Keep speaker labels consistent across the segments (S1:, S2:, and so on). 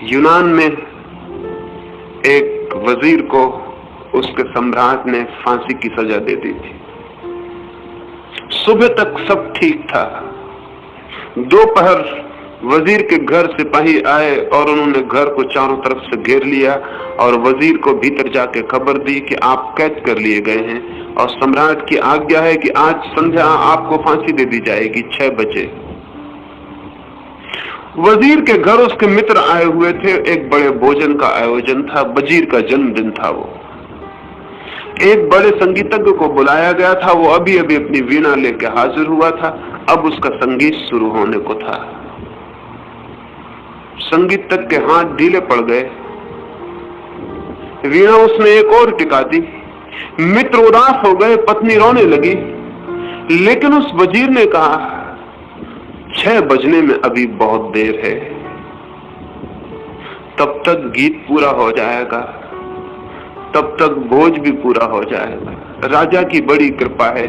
S1: यूनान में एक वजीर को उसके सम्राट ने फांसी की सजा दे दी थी। सुबह तक सब ठीक था। दोपहर वजीर के घर सिपाही आए और उन्होंने घर को चारों तरफ से घेर लिया और वजीर को भीतर जाके खबर दी कि आप कैद कर लिए गए हैं और सम्राट की आज्ञा है कि आज संध्या आपको फांसी दे दी जाएगी 6 बजे। वजीर के घर उसके मित्र आए हुए थे। एक बड़े भोजन का आयोजन था। वजीर का जन्मदिन था। वो एक बड़े संगीतज्ञ को बुलाया गया था। वो अभी अभी अपनी वीणा लेके हाजिर हुआ था। अब उसका संगीत शुरू होने को था। संगीतज्ञ के हाथ ढीले पड़ गए। वीणा उसने एक और टिका दी। मित्र उदास हो गए, पत्नी रोने लगी। लेकिन उस वजीर ने कहा 6 बजने में अभी बहुत देर है, तब तक गीत पूरा हो जाएगा, तब तक भोज भी पूरा हो जाएगा। राजा की बड़ी कृपा है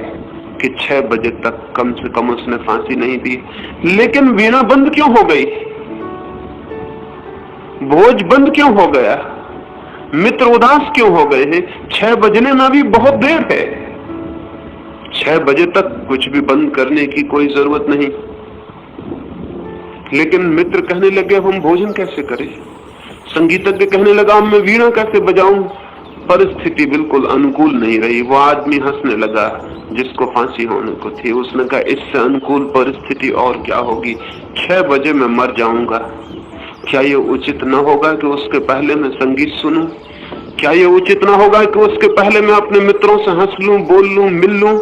S1: कि 6 बजे तक कम से कम उसने फांसी नहीं दी। लेकिन वीणा बंद क्यों हो गई? भोज बंद क्यों हो गया? मित्र उदास क्यों हो गए हैं? 6 बजने में अभी बहुत देर है। 6 बजे तक कुछ भी बंद करने की कोई जरूरत नहीं। लेकिन मित्र कहने लगे हम भोजन कैसे करें? संगीतज्ञ कहने लगा मैं वीणा कैसे बजाऊं? परिस्थिति बिल्कुल अनुकूल नहीं रही। वो आदमी हंसने लगा जिसको फांसी होने को थी। उसने कहा इससे अनुकूल परिस्थिति और क्या होगी? 6 बजे मैं मर जाऊंगा। क्या ये उचित न होगा कि उसके पहले मैं संगीत सुनूं? क्या ये उचित न होगा कि उसके पहले मैं अपने मित्रों से हंस लूं, बोल लूं, मिल लूं?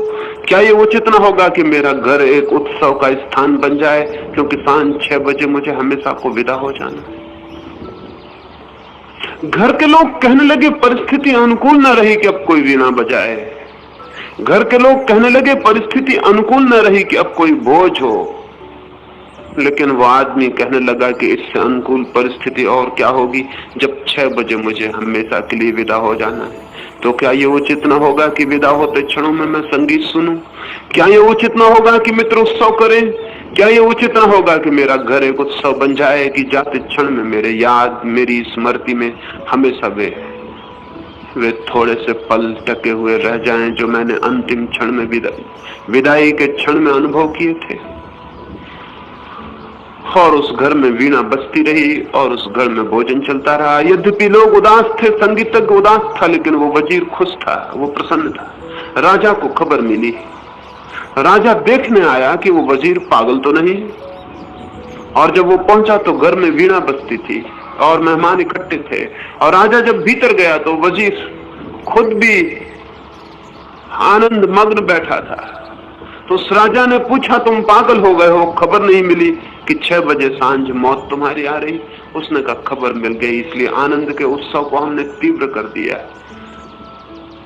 S1: क्या ये उचित न होगा कि मेरा घर एक उत्सव का स्थान बन जाए, क्योंकि सांझ 6 बजे मुझे हमेशा को विदा हो जाना? घर के लोग कहने लगे परिस्थिति अनुकूल न रही कि अब कोई वीणा बजाए। घर के लोग कहने लगे परिस्थिति अनुकूल न रही कि अब कोई भोज हो। लेकिन वो आदमी कहने लगा कि इससे अनुकूल परिस्थिति और क्या होगी जब 6 बजे मुझे हमेशा के लिए विदा हो जाना है। तो क्या ये उचित न होगा कि विदा होते क्षणों में मैं संगीत सुनूं? क्या ये उचित न होगा कि मित्र उत्सव करें? क्या ये उचित न होगा कि मेरा घर एक उत्सव बन जाए कि जाते क्षण में मेरे याद, मेरी स्मृति में हमेशा वे थोड़े से पल टके हुए रह जाएं जो मैंने अंतिम क्षण में विदाई के क्षण में अनुभव किए थे। और उस घर में वीणा बजती रही और उस घर में भोजन चलता रहा। यद्यपि लोग उदास थे, संगीतज्ञ उदास था, लेकिन वो वजीर खुश था, वो प्रसन्न था। राजा को खबर मिली। राजा देखने आया कि वो वजीर पागल तो नहीं। और जब वो पहुंचा तो घर में वीणा बजती थी और मेहमान इकट्ठे थे। और राजा जब भीतर गया तो वजीर खुद भी आनंद मग्न बैठा था। तो उस राजा ने पूछा तुम पागल हो गए हो? खबर नहीं मिली कि 6 बजे सांझ मौत तुम्हारी आ रही? उसने कहा खबर मिल गई, इसलिए आनंद के उत्सव को हमने तीव्र कर दिया।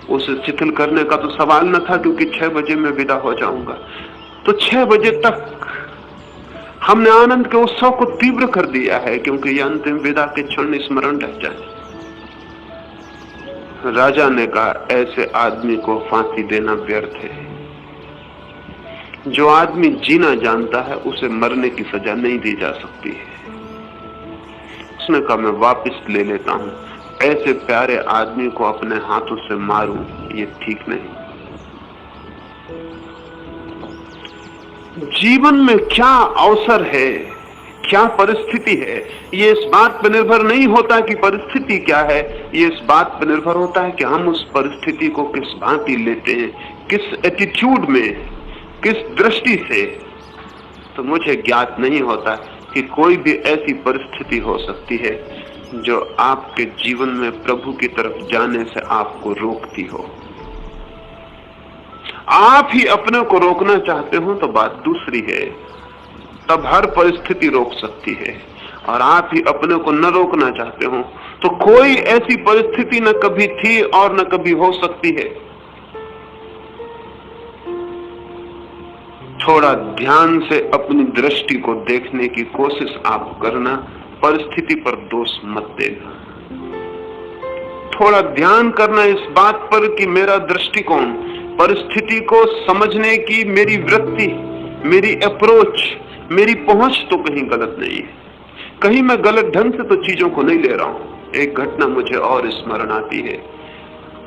S1: उसे शिथिल करने का तो सवाल न था, क्योंकि 6 बजे मैं विदा हो जाऊंगा। तो 6 बजे तक हमने आनंद के उत्सव को तीव्र कर दिया है, क्योंकि यह अंतिम विदा के क्षण स्मरण रह जाए। राजा ने कहा ऐसे आदमी को फांसी देना व्यर्थ है। जो आदमी जीना जानता है उसे मरने की सजा नहीं दी जा सकती है। उसने कहा मैं वापस ले लेता हूं। ऐसे प्यारे आदमी को अपने हाथों से मारूं ये ठीक नहीं। जीवन में क्या अवसर है, क्या परिस्थिति है, ये इस बात पर निर्भर नहीं होता कि परिस्थिति क्या है। ये इस बात पर निर्भर होता है कि हम उस परिस्थिति को किस भांति लेते हैं, किस एटीट्यूड में, किस दृष्टि से। तो मुझे ज्ञात नहीं होता कि कोई भी ऐसी परिस्थिति हो सकती है जो आपके जीवन में प्रभु की तरफ जाने से आपको रोकती हो। आप ही अपने को रोकना चाहते हो तो बात दूसरी है, तब हर परिस्थिति रोक सकती है। और आप ही अपने को न रोकना चाहते हो तो कोई ऐसी परिस्थिति न कभी थी और न कभी हो सकती है। थोड़ा ध्यान से अपनी दृष्टि को देखने की कोशिश आप करना, परिस्थिति पर दोष मत देना। थोड़ा ध्यान करना इस बात पर कि मेरा दृष्टिकोण, परिस्थिति को समझने की मेरी वृत्ति, मेरी अप्रोच, मेरी पहुंच तो कहीं गलत नहीं है। कहीं मैं गलत ढंग से तो चीजों को नहीं ले रहा हूं। एक घटना मुझे और स्मरण आती है।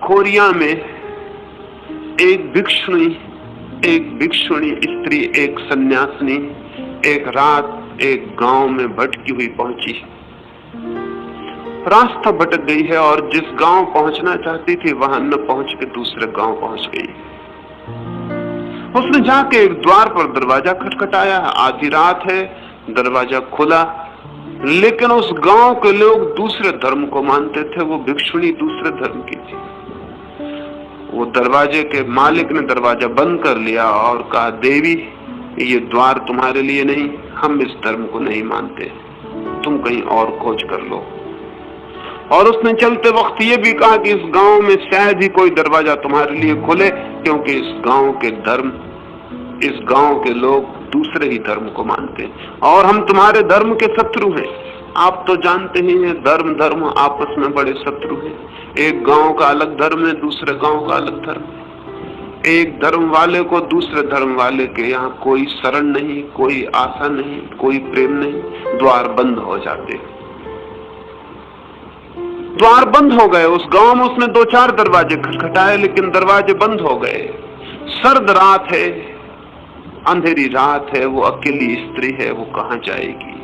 S1: कोरिया में एक भिक्षुणी स्त्री, एक सन्यासिनी एक रात एक गांव में भटकी हुई पहुंची। रास्ता भटक गई है और जिस गांव पहुंचना चाहती थी वहां न पहुंच के दूसरे गांव पहुंच गई। उसने जाके एक द्वार पर दरवाजा खटखटाया। आधी रात है, दरवाजा खुला, लेकिन उस गांव के लोग दूसरे धर्म को मानते थे। वो भिक्षुणी दूसरे धर्म की थी। वो दरवाजे के मालिक ने दरवाजा बंद कर लिया और कहा, देवी ये द्वार तुम्हारे लिए नहीं, हम इस धर्म को नहीं मानते, तुम कहीं और खोज कर लो। और उसने चलते वक्त ये भी कहा कि इस गांव में शायद ही कोई दरवाजा तुम्हारे लिए खुले, क्योंकि इस गांव के लोग दूसरे ही धर्म को मानते हैं और हम तुम्हारे धर्म के शत्रु हैं। आप तो जानते ही हैं, धर्म आपस में बड़े शत्रु हैं। एक गांव का अलग धर्म है, दूसरे गांव का अलग धर्म है। एक धर्म वाले को दूसरे धर्म वाले के यहाँ कोई शरण नहीं, कोई आशा नहीं, कोई प्रेम नहीं। द्वार बंद हो जाते। द्वार बंद हो गए। उस गांव में उसने 2-4 दरवाजे खटखटाए, लेकिन दरवाजे बंद हो गए। सर्द रात है, अंधेरी रात है, वो अकेली स्त्री है, वो कहां जाएगी।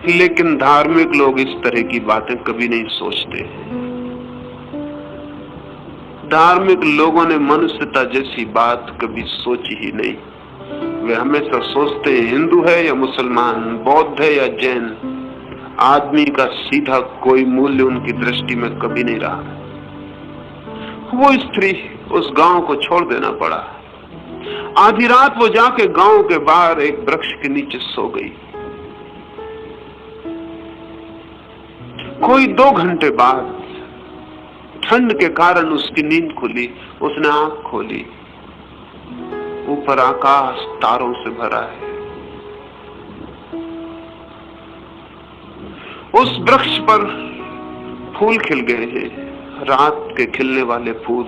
S1: लेकिन धार्मिक लोग इस तरह की बातें कभी नहीं सोचते। धार्मिक लोगों ने मनुष्यता जैसी बात कभी सोची ही नहीं। वे हमेशा सोचते हैं हिंदू है या मुसलमान, बौद्ध है या जैन, आदमी का सीधा कोई मूल्य उनकी दृष्टि में कभी नहीं रहा। वो स्त्री, उस गांव को छोड़ देना पड़ा। आधी रात वो जाके गांव के बाहर एक वृक्ष के नीचे सो गई। कोई 2 घंटे बाद ठंड के कारण उसकी नींद खुली। उसने आंख खोली, ऊपर आकाश तारों से भरा है। उस वृक्ष पर फूल खिल गए हैं, रात के खिलने वाले फूल।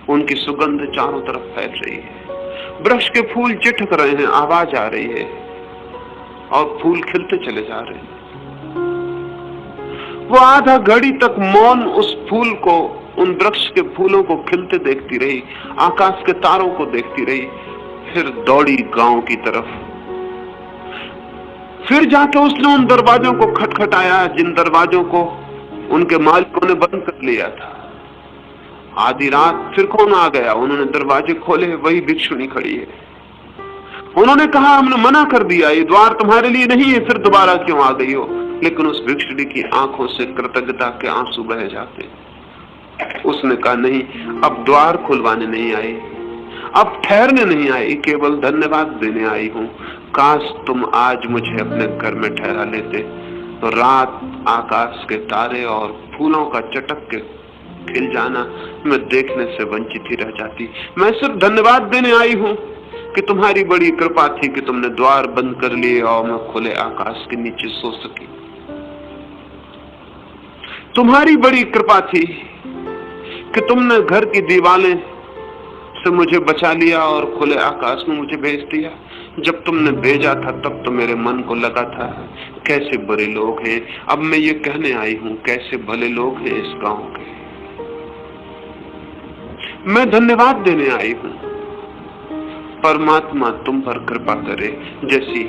S1: उनकी सुगंध चारों तरफ फैल रही है। वृक्ष के फूल चिटक रहे हैं, आवाज आ रही है और फूल खिलते चले जा रहे हैं। वो आधा घड़ी तक मौन उस फूल को, उन वृक्ष के फूलों को खिलते देखती रही, आकाश के तारों को देखती रही। फिर दौड़ी गांव की तरफ। फिर जाके उसने उन दरवाजों को खटखटाया जिन दरवाजों को उनके मालिकों ने बंद कर लिया था। आधी रात फिर कौन आ गया। उन्होंने दरवाजे खोले, वही भिक्षुणी खड़ी है। उन्होंने कहा, हमने मना कर दिया, ये द्वार तुम्हारे लिए नहीं है, फिर दोबारा क्यों आ गई हो। लेकिन उस भिक्षुणी की आंखों से कृतज्ञता के आंसू बह जाते। उसने कहा, नहीं, अब द्वार खुलवाने नहीं आई, अब ठहरने नहीं आई, केवल धन्यवाद देने आई हूं। काश तुम आज मुझे अपने घर में ठहरा लेते, तो रात, आकाश के तारे और फूलों का चटक के खिल जाना मैं देखने से वंचित ही रह जाती। मैं सिर्फ धन्यवाद देने आई हूं कि तुम्हारी बड़ी कृपा थी कि तुमने द्वार बंद कर लिए और मैं खुले आकाश के नीचे सो सकी। तुम्हारी बड़ी कृपा थी कि तुमने घर की दीवारें से मुझे बचा लिया और खुले आकाश में मुझे भेज दिया। जब तुमने भेजा था तब तो मेरे मन को लगा था कैसे बुरे लोग हैं। अब मैं ये कहने आई हूं कैसे भले लोग हैं इस गांव के। मैं धन्यवाद देने आई हूं। परमात्मा तुम पर कृपा करे, जैसी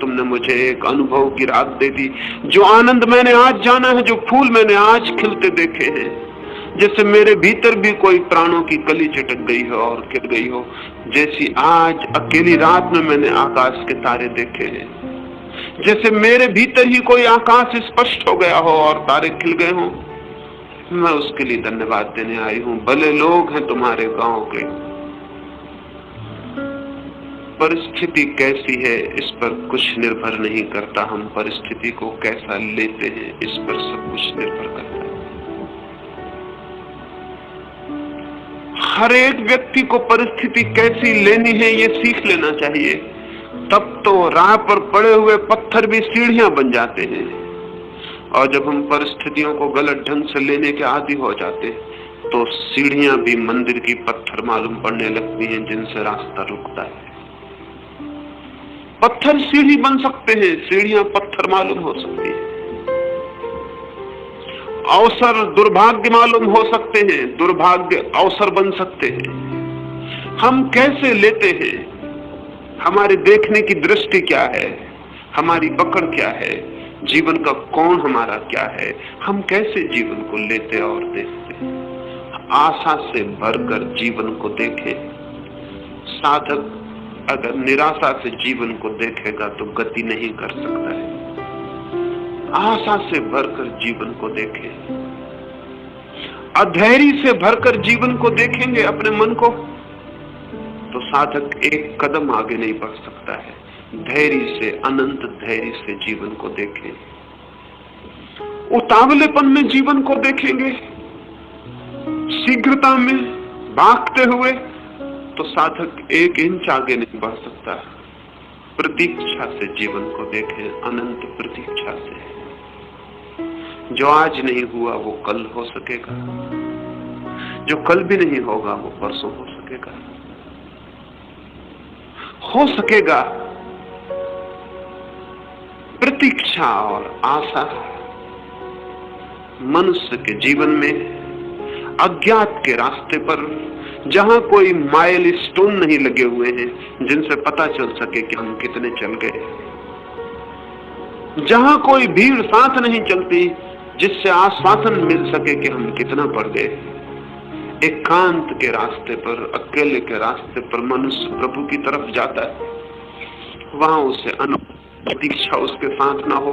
S1: तुमने मुझे एक अनुभव की रात दे दी। जो आनंद मैंने आज जाना है, जो फूल मैंने आज खिलते देखे हैं, जैसे मेरे भीतर भी कोई प्राणों की कली चटक गई हो और खिल गई हो, जैसी आज अकेली रात में मैंने आकाश के तारे देखे हैं, जैसे मेरे भीतर ही कोई आकाश स्पष्ट हो गया हो और तारे खिल गए हो, मैं उसके लिए धन्यवाद देने आई हूं। भले लोग हैं तुम्हारे गांव के। परिस्थिति कैसी है इस पर कुछ निर्भर नहीं करता, हम परिस्थिति को कैसा लेते हैं इस पर सब कुछ निर्भर करता है। हर एक व्यक्ति को परिस्थिति कैसी लेनी है ये सीख लेना चाहिए, तब तो राह पर पड़े हुए पत्थर भी सीढ़ियां बन जाते हैं। और जब हम परिस्थितियों को गलत ढंग से लेने के आदी हो जाते तो सीढ़ियां भी मंदिर की पत्थर मालूम पड़ने लगती हैं जिनसे रास्ता रुकता है। पत्थर सीढ़ी बन सकते हैं, सीढ़ियां पत्थर मालूम हो सकती है। अवसर दुर्भाग्य मालूम हो सकते हैं, दुर्भाग्य अवसर बन सकते हैं। हम कैसे लेते हैं, हमारे देखने की दृष्टि क्या है, हमारी पकड़ क्या है, जीवन का कौन हमारा क्या है, हम कैसे जीवन को लेते और देखते हैं। आशा से भरकर जीवन को देखें। साधक अगर निराशा से जीवन को देखेगा तो गति नहीं कर सकता है। आशा से भरकर जीवन को देखें। अधैर्य से भरकर जीवन को देखेंगे अपने मन को, तो साधक एक कदम आगे नहीं बढ़ सकता है। धैर्य से, अनंत धैर्य से जीवन को देखें। उतावलेपन में जीवन को देखेंगे, शीघ्रता में भागते हुए, तो साधक एक इंच आगे नहीं बढ़ सकता। प्रतीक्षा से जीवन को देखें, अनंत प्रतीक्षा से। जो आज नहीं हुआ वो कल हो सकेगा, जो कल भी नहीं होगा वो परसों हो सकेगा। हो सकेगा। प्रतीक्षा और आशा मनुष्य के जीवन में अज्ञात के रास्ते पर, जहां कोई माइल स्टोन नहीं लगे हुए हैं जिनसे पता चल सके कि हम कितने चल गए, जहां कोई भीड़ साथ नहीं चलती जिससे आश्वासन मिल सके कि हम कितना बढ़ गए, एकांत के रास्ते पर, अकेले के रास्ते पर मनुष्य प्रभु की तरफ जाता है। वहां उसे प्रतीक्षा उसके साथ ना हो,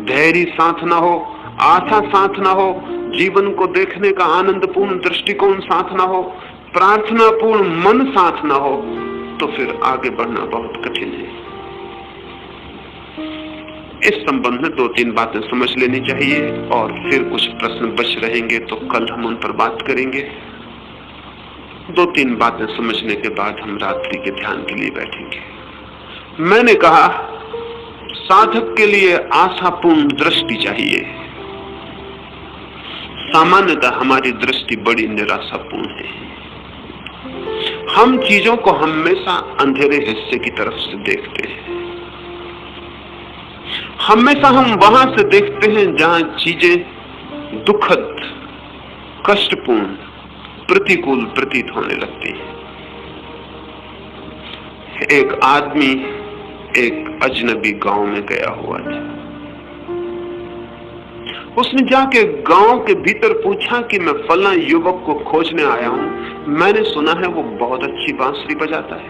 S1: धैर्य साथ ना हो, आशा साथ ना हो, जीवन को देखने का आनंदपूर्ण दृष्टिकोण साथ ना हो, प्रार्थनापूर्ण मन साथ ना हो, तो फिर आगे बढ़ना बहुत कठिन है। इस संबंध में 2-3 बातें समझ लेनी चाहिए और फिर कुछ प्रश्न बच रहेंगे तो कल हम उन पर बात करेंगे। 2-3 बातें समझने के बाद हम रात्रि के ध्यान के लिए बैठेंगे। मैंने कहा साधक के लिए आशापूर्ण दृष्टि चाहिए। सामान्यतः हमारी दृष्टि बड़ी निराशापूर्ण है। हम चीजों को हमेशा अंधेरे हिस्से की तरफ से देखते हैं। हमेशा हम वहां से देखते हैं जहां चीजें दुखद, कष्टपूर्ण, प्रतिकूल प्रतीत होने लगती हैं। एक आदमी एक अजनबी गांव में गया हुआ था। उसने जाके गांव के भीतर पूछा कि मैं फला युवक को खोजने आया हूं, मैंने सुना है वो बहुत अच्छी बांसुरी बजाता है।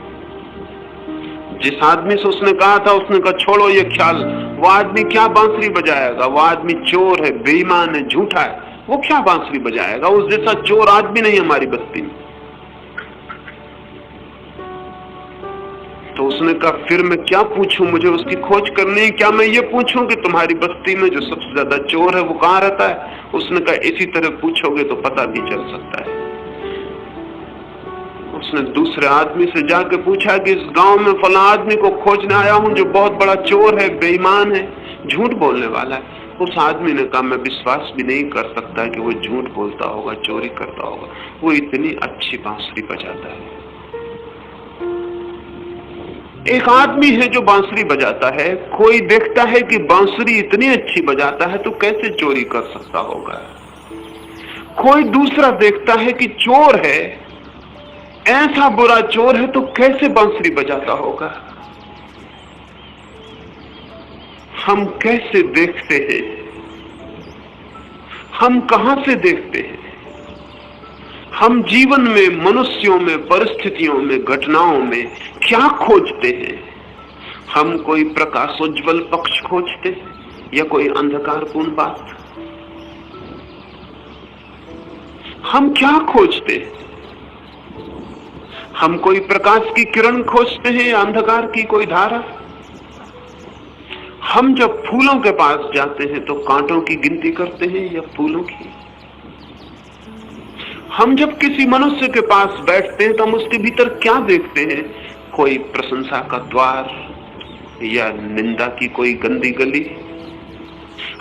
S1: जिस आदमी से उसने कहा था, उसने कहा छोड़ो ये ख्याल, वो आदमी क्या बांसुरी बजाएगा, वो आदमी चोर है, बेईमान है, झूठा है, वो क्या बांसुरी बजाएगा, उस जैसा चोर आदमी नहीं हमारी बस्ती में। तो उसने कहा फिर मैं क्या पूछूं, मुझे उसकी खोज करनी है, क्या मैं ये पूछूं कि तुम्हारी बस्ती में जो सबसे ज्यादा चोर है वो कहाँ रहता है? उसने कहा इसी तरह पूछोगे तो पता भी चल सकता है। उसने दूसरे आदमी से जाके पूछा कि इस गांव में फला आदमी को खोजने आया हूं जो बहुत बड़ा चोर है, बेईमान है, झूठ बोलने वाला है। उस आदमी ने कहा मैं विश्वास भी नहीं कर सकता कि वो झूठ बोलता होगा, चोरी करता होगा, वो इतनी अच्छी बांसुरी बजाता है। एक आदमी है जो बांसुरी बजाता है, कोई देखता है कि बांसुरी इतनी अच्छी बजाता है तो कैसे चोरी कर सकता होगा। कोई दूसरा देखता है कि चोर है, ऐसा बुरा चोर है तो कैसे बांसुरी बजाता होगा। हम कैसे देखते हैं, हम कहां से देखते हैं? हम जीवन में, मनुष्यों में, परिस्थितियों में, घटनाओं में क्या खोजते हैं? हम कोई प्रकाशोज्वल पक्ष खोजते हैं या कोई अंधकारपूर्ण बात? हम क्या खोजते हैं? हम कोई प्रकाश की किरण खोजते हैं या अंधकार की कोई धारा? हम जब फूलों के पास जाते हैं तो कांटों की गिनती करते हैं या फूलों की? हम जब किसी मनुष्य के पास बैठते हैं तो हम उसके भीतर क्या देखते हैं? कोई प्रशंसा का द्वार या निंदा की कोई गंदी गली?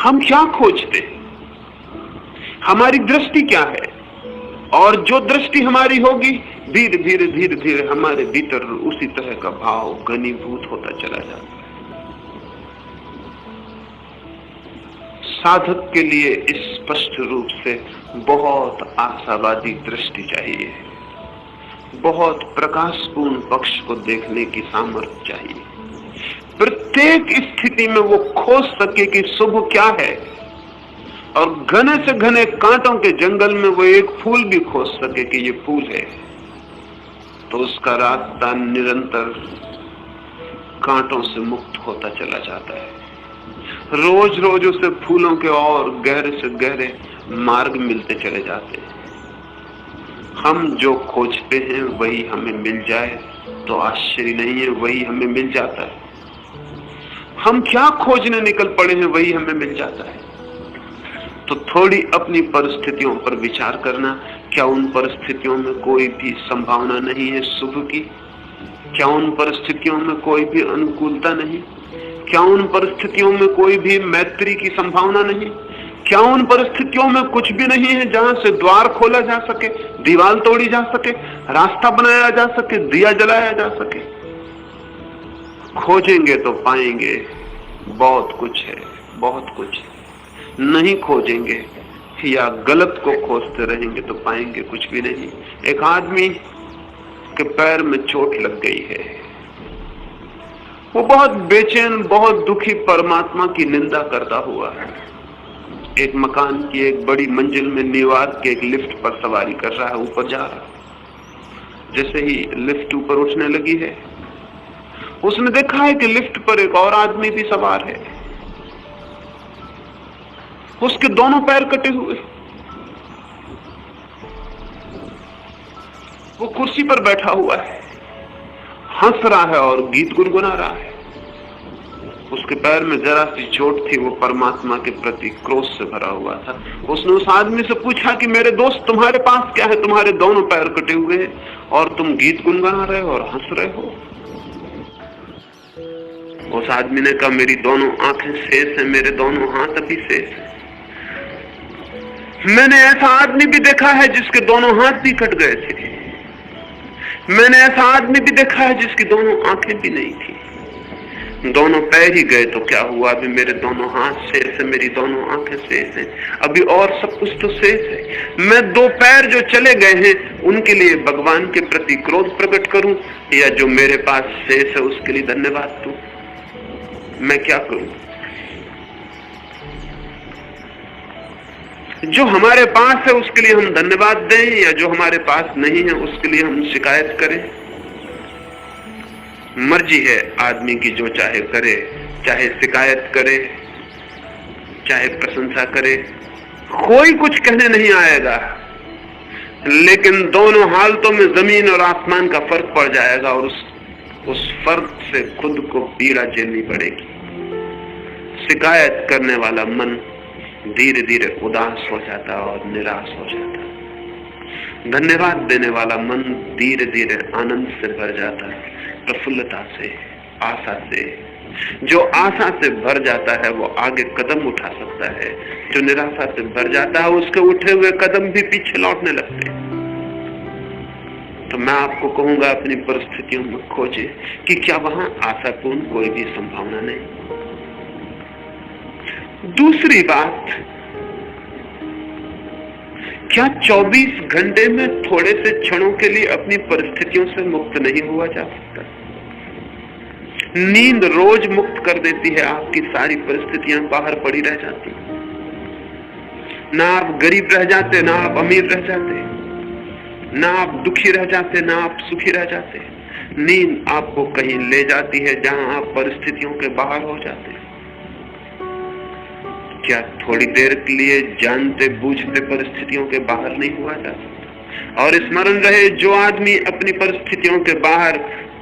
S1: हम क्या खोजते हैं? हमारी दृष्टि क्या है? और जो दृष्टि हमारी होगी धीरे धीरे धीरे धीरे हमारे भीतर उसी तरह का भाव घनीभूत होता चला जाता है। साधक के लिए स्पष्ट रूप से बहुत आशावादी दृष्टि चाहिए, बहुत प्रकाशपूर्ण पक्ष को देखने की सामर्थ्य चाहिए। प्रत्येक स्थिति में वो खोज सके कि शुभ क्या है, और घने से घने कांटों के जंगल में वो एक फूल भी खोज सके कि ये फूल है। तो उसका रास्ता निरंतर कांटों से मुक्त होता चला जाता है। रोज रोज उसे फूलों के और गहरे से गहरे मार्ग मिलते चले जाते हैं। हम जो खोजते हैं वही हमें मिल जाए तो आश्चर्य नहीं है, वही हमें मिल जाता है। हम क्या खोजने निकल पड़े हैं वही हमें मिल जाता है। तो थोड़ी अपनी परिस्थितियों पर विचार करना, क्या उन परिस्थितियों में कोई भी संभावना नहीं है शुभ की? क्या उन परिस्थितियों में कोई भी अनुकूलता नहीं? क्या उन परिस्थितियों में कोई भी मैत्री की संभावना नहीं? क्या उन परिस्थितियों में कुछ भी नहीं है जहां से द्वार खोला जा सके, दीवार तोड़ी जा सके, रास्ता बनाया जा सके, दिया जलाया जा सके? खोजेंगे तो पाएंगे, बहुत कुछ है, बहुत कुछ है। नहीं खोजेंगे या गलत को खोजते रहेंगे तो पाएंगे कुछ भी नहीं। एक आदमी के पैर में चोट लग गई है, वो बहुत बेचैन, बहुत दुखी परमात्मा की निंदा करता हुआ है। एक मकान की एक बड़ी मंजिल में न्यूयॉर्क के एक लिफ्ट पर सवारी कर रहा है, ऊपर जा रहा है। जैसे ही लिफ्ट ऊपर उठने लगी है, उसने देखा है कि लिफ्ट पर एक और आदमी भी सवार है। उसके दोनों पैर कटे हुए, वो कुर्सी पर बैठा हुआ है, हंस रहा है और गीत गुनगुना रहा है। उसके पैर में जरा सी चोट थी, वो परमात्मा के प्रति क्रोध से भरा हुआ था। उसने उस आदमी से पूछा कि मेरे दोस्त, तुम्हारे पास क्या है? तुम्हारे दोनों पैर कटे हुए हैं और तुम गीत गुनगुना रहे हो और हंस रहे हो। उस आदमी ने कहा, मेरी दोनों आंखें शेष है, मेरे दोनों हाथ अभी शेष है। मैंने ऐसा आदमी भी देखा है जिसके दोनों हाथ भी कट गए थे। मैंने ऐसा आदमी भी देखा है जिसकी दोनों आंखें भी नहीं थी। दोनों पैर ही गए तो क्या हुआ? अभी मेरे दोनों हाथ शेष है, मेरी दोनों आंखें शेष है, अभी और सब कुछ तो शेष है। मैं दो पैर जो चले गए हैं उनके लिए भगवान के प्रति क्रोध प्रकट करूं, या जो मेरे पास शेष है उसके लिए धन्यवाद दूं? मैं क्या करूं? जो हमारे पास है उसके लिए हम धन्यवाद दें, या जो हमारे पास नहीं है उसके लिए हम शिकायत करें? मर्जी है आदमी की, जो चाहे करे, चाहे शिकायत करे, चाहे प्रशंसा करे, कोई कुछ कहने नहीं आएगा। लेकिन दोनों हालतों में जमीन और आसमान का फर्क पड़ जाएगा, और उस फर्क से खुद को पीड़ा झेलनी पड़ेगी। शिकायत करने वाला मन धीरे धीरे उदास हो जाता है और निराश हो जाता है। धन्यवाद देने वाला मन धीरे धीरे आनंद से भर जाता है, प्रफुल्लता से, आशा से। जो आशा से भर जाता है वो आगे कदम उठा सकता है, जो निराशा से भर जाता है उसके उठे हुए कदम भी पीछे लौटने लगते हैं। तो मैं आपको कहूंगा, अपनी परिस्थितियों में खोजे कि क्या वहां आशापूर्ण कोई भी संभावना नहीं। दूसरी बात, क्या 24 घंटे में थोड़े से क्षणों के लिए अपनी परिस्थितियों से मुक्त नहीं हुआ जा सकता? नींद रोज मुक्त कर देती है, आपकी सारी परिस्थितियां बाहर पड़ी रह जाती। ना आप गरीब रह जाते, ना आप अमीर रह जाते, ना आप दुखी रह जाते, ना आप सुखी रह जाते। नींद आपको कहीं ले जाती है जहां आप परिस्थितियों के बाहर हो जाते। क्या थोड़ी देर के लिए जानते बूझते परिस्थितियों के बाहर नहीं हुआ जा सकता? और स्मरण रहे, जो आदमी अपनी परिस्थितियों के बाहर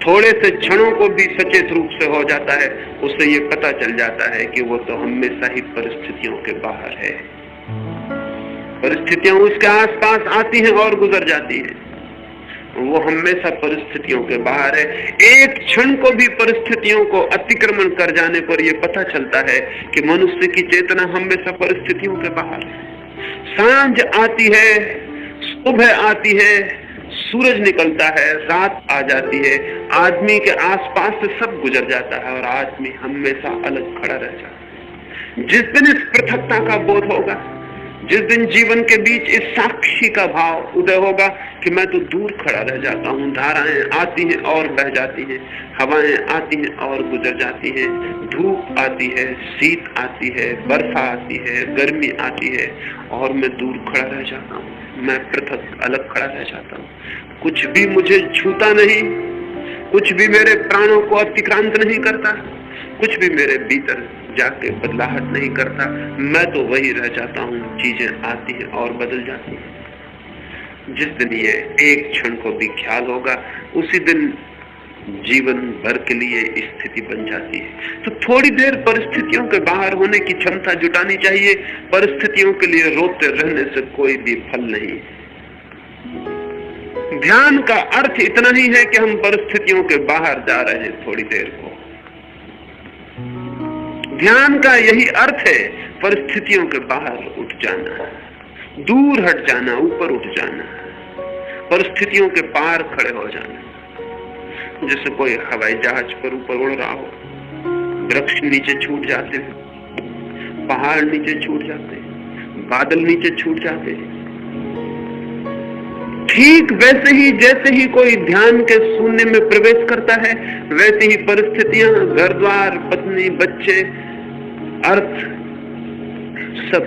S1: थोड़े से क्षणों को भी सचेत रूप से हो जाता है, उसे ये पता चल जाता है कि वो तो हमेशा ही परिस्थितियों के बाहर है। परिस्थितियां उसके आसपास आती हैं और गुजर जाती हैं, वो हमेशा परिस्थितियों के बाहर है। एक क्षण को भी परिस्थितियों को अतिक्रमण कर जाने पर यह पता चलता है कि मनुष्य की चेतना हमेशा परिस्थितियों के बाहर है। सांझ आती है, सुबह आती है, सूरज निकलता है, रात आ जाती है, आदमी के आसपास से सब गुजर जाता है और आदमी हमेशा अलग खड़ा रह जाता है। जिस दिन इस पृथकता का बोध होगा, जिस दिन जीवन के बीच इस साक्षी का भाव उदय होगा कि मैं तो दूर खड़ा रह जाता हूँ, धाराएं आती हैं और बह जाती हैं, हवाएं आती हैं और गुजर जाती हैं, धूप आती है, शीत आती है, बर्फा आती है, गर्मी आती है और मैं दूर खड़ा रह जाता हूँ, मैं पृथक अलग खड़ा रह जाता हूँ। कुछ भी मुझे छूता नहीं, कुछ भी मेरे प्राणों को अतिक्रांत नहीं करता, कुछ भी मेरे भीतर जाके बदलाहट नहीं करता, मैं तो वही रह जाता हूँ। चीजें आती हैं और बदल जाती हैं। जिस दिन ये एक क्षण को भी ख्याल होगा, उसी दिन जीवन भर के लिए स्थिति बन जाती है। तो थोड़ी देर परिस्थितियों के बाहर होने की क्षमता जुटानी चाहिए। परिस्थितियों के लिए रोते रहने से कोई भी फल नहीं। ध्यान का अर्थ इतना ही है कि हम परिस्थितियों के बाहर जा रहे हैं थोड़ी देर को। ध्यान का यही अर्थ है, परिस्थितियों के बाहर उठ जाना, दूर हट जाना, ऊपर उठ जाना, परिस्थितियों के पार खड़े हो जाना। जैसे कोई हवाई जहाज पर ऊपर उड़ रहा हो, वृक्ष नीचे छूट जाते, पहाड़ नीचे छूट जाते, बादल नीचे छूट जाते। ठीक वैसे ही जैसे ही कोई ध्यान के शून्य में प्रवेश करता है, वैसे ही परिस्थितियां, घर द्वार, पत्नी, बच्चे, अर्थ सब